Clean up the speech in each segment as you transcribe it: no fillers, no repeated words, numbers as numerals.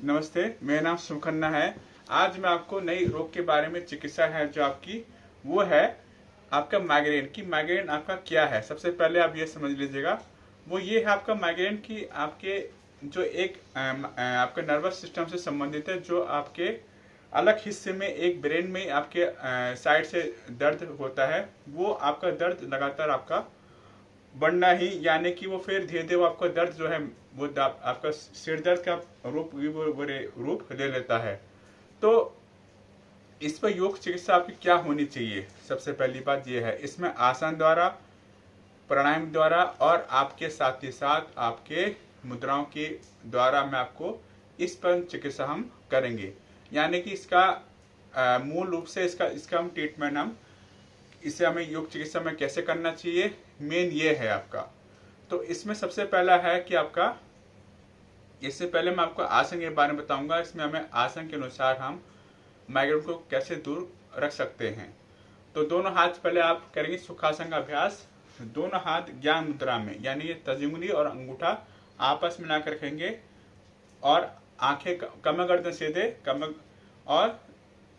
नमस्ते, मेरा नाम शुभ खन्ना है। आज मैं आपको नई रोग के बारे में चिकित्सा है जो आपकी वो है आपका माइग्रेन की माइग्रेन आपका क्या है। सबसे पहले आप ये समझ लीजिएगा, वो ये है आपका माइग्रेन की आपके जो एक आपके नर्वस सिस्टम से संबंधित है, जो आपके अलग हिस्से में एक ब्रेन में आपके साइड से दर्द होता है। वो आपका दर्द लगातार आपका बढ़ना ही, यानी कि वो फिर धीरे धीरे आपका दर्द जो है वो आपका सिर दर्द का रूप ले लेता है। तो इस पर योग चिकित्सा आपकी क्या होनी चाहिए। सबसे पहली बात यह है, इसमें आसन द्वारा, प्राणायाम द्वारा और आपके साथ ही साथ आपके मुद्राओं के द्वारा मैं आपको इस पर चिकित्सा हम करेंगे। यानी कि इसका मूल रूप से इसका हम ट्रीटमेंट इसे हमें योग चिकित्सा में कैसे करना चाहिए, मेन ये है आपका। तो इसमें सबसे पहला है कि आपका, इससे पहले मैं आपको आसन के बारे में बताऊंगा। इसमें हमें आसन के अनुसार हम माइग्रेन को कैसे दूर रख सकते हैं। तो दोनों हाथ पहले आप करेंगे सुखासन का अभ्यास। दोनों हाथ ज्ञान मुद्रा में, यानी ये तर्जनी उंगली और अंगूठा आपस में मिलाकर रखेंगे और आंखें कमर गर्दन सीधे, कमर और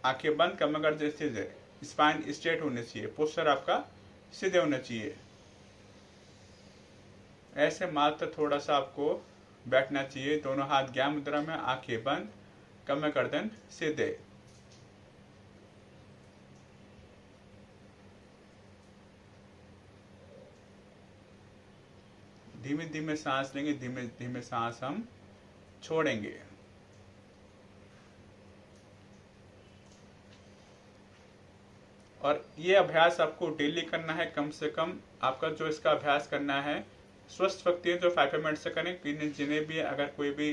आंखें बंद, कमर गर्दन सीधे, स्पाइन स्ट्रेट होने चाहिए, पोस्चर आपका सीधे होना चाहिए। ऐसे मात्र थोड़ा सा आपको बैठना चाहिए। दोनों हाथ ज्ञान मुद्रा में, आंखें बंद, कमर गर्दन सीधे। धीमे धीमे सांस लेंगे, धीमे धीमे सांस हम छोड़ेंगे। और ये अभ्यास आपको डेली करना है। कम से कम आपका जो इसका अभ्यास करना है, स्वस्थ व्यक्ति जो 5 मिनट से करें। जिन्हें भी अगर कोई भी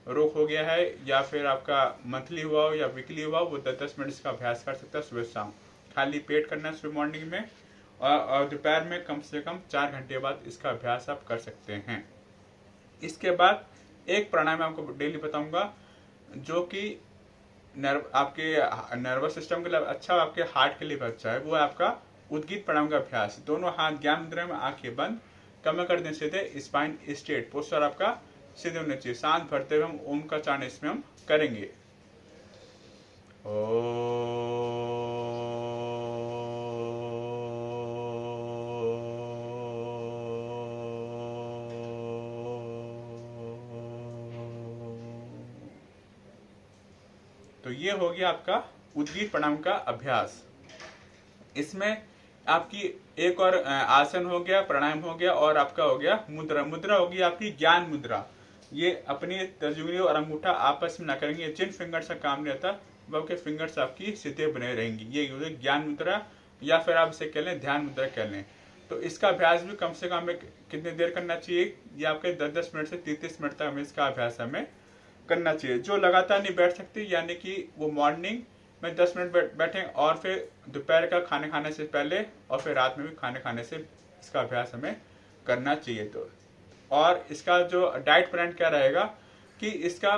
रोग हो गया है या फिर आपका मंथली हुआ हो या वीकली हुआ हो, वो 10-10 मिनट का अभ्यास कर सकता है सुबह शाम। खाली पेट करना है सुबह मॉर्निंग में, और दोपहर में कम से कम 4 घंटे बाद इसका अभ्यास आप कर सकते हैं। इसके बाद एक प्राणायाम आपको डेली बताऊंगा, जो कि आपके नर्वस सिस्टम के लिए अच्छा, आपके हार्ट के लिए भी अच्छा है। वो है आपका उद्गीत प्राणायाम का अभ्यास। दोनों हाथ ज्ञान मुद्रा में, आंखें बंद, कमर कर दें सीधे, स्पाइन स्ट्रेट, पोस्चर आपका सीधे होना चाहिए। सांस भरते हुए हम ओम का उच्चारण इसमें हम करेंगे। तो ये हो गया आपका उद्गीत प्राणायाम का अभ्यास। इसमें आपकी एक और आसन हो गया, प्राणायाम हो गया, और आपका हो गया मुद्रा। मुद्रा होगी आपकी ज्ञान मुद्रा। ये अपनी तर्जनी और अंगूठा आपस में ना करेंगे। जिन फिंगर्स का काम नहीं आता वह के फिंगर्स आपकी सीधे बने रहेंगी। ये ज्ञान मुद्रा, या फिर आप इसे कह लें ध्यान मुद्रा कह लें। तो इसका अभ्यास भी कम से कम कितनी देर करना चाहिए, ये आपके 10-10 मिनट से 30-30 मिनट तक हमें इसका अभ्यास हमें करना चाहिए। जो लगातार नहीं बैठ सकती, यानी कि वो मॉर्निंग में 10 मिनट बैठें, और फिर दोपहर का खाने खाने से पहले, और फिर रात में भी खाने खाने से इसका अभ्यास हमें करना चाहिए। तो और इसका जो डाइट प्लान क्या रहेगा कि इसका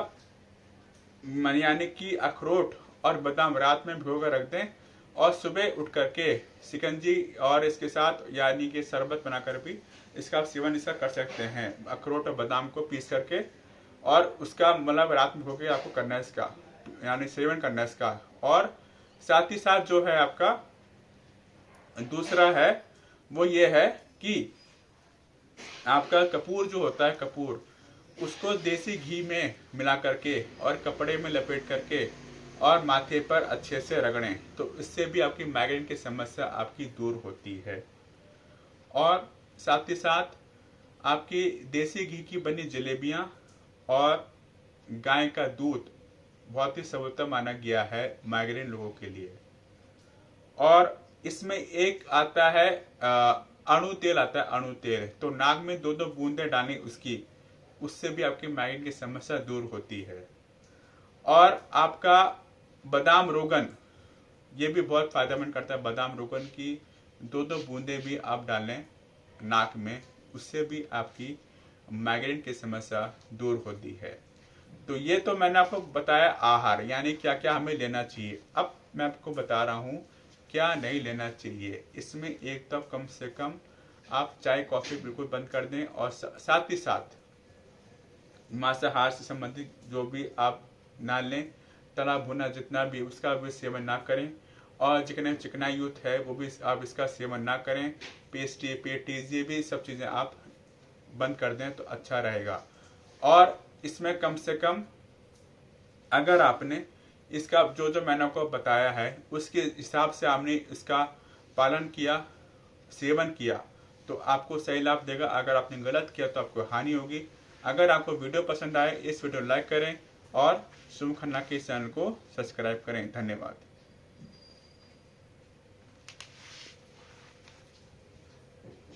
यानी कि अखरोट और बादाम रात में भिगोकर रख दें, और सुबह उठ करके शिकंजी और इसके साथ यानी कि शरबत बनाकर भी इसका सेवन इसका कर सकते हैं। अखरोट और बादाम को पीस करके, और उसका मतलब रात में भिगो के आपको करना है इसका, यानी सेवन करना है इसका। और साथ ही साथ जो है आपका दूसरा है वो ये है कि आपका कपूर जो होता है, कपूर, उसको देसी घी में मिला करके और कपड़े में लपेट करके और माथे पर अच्छे से रगड़ें, तो इससे भी आपकी माइग्रेन की समस्या आपकी दूर होती है। और साथ ही साथ आपकी देसी घी की बनी जलेबियां और गाय का दूध बहुत ही सर्वोत्तम माना गया है माइग्रेन लोगों के लिए। और इसमें एक आता है अणु तेल आता है, अणु तेल। तो नाक में 2-2 बूंदे डालें उसकी, उससे भी आपकी माइग्रेन की समस्या दूर होती है। और आपका बादाम रोगन, ये भी बहुत फायदेमंद करता है। बादाम रोगन की 2-2 बूंदे भी आप डालें नाक में, उससे भी आपकी माइग्रेन की समस्या दूर होती है। तो ये तो मैंने आपको बताया आहार, यानी क्या क्या हमें लेना चाहिए। अब मैं आपको बता रहा हूँ क्या नहीं लेना चाहिए। इसमें एक तो कम से कम आप चाय कॉफी बिल्कुल बंद कर दें, और साथ ही साथ मांसाहार से संबंधित जो भी आप ना लें। तला भुना जितना भी उसका भी सेवन ना करें। और जितने चिकना यूथ है वो भी आप इसका सेवन ना करें। पेस्ट्री, पेटीज, ये भी सब चीज़ें आप बंद कर दें तो अच्छा रहेगा। और इसमें कम से कम अगर आपने इसका जो जो मैंने आपको बताया है उसके हिसाब से आपने इसका पालन किया, सेवन किया, तो आपको सही लाभ देगा। अगर आपने गलत किया तो आपको हानि होगी। अगर आपको वीडियो पसंद आए इस वीडियो लाइक करें और शुभ खन्ना के चैनल को सब्सक्राइब करें। धन्यवाद।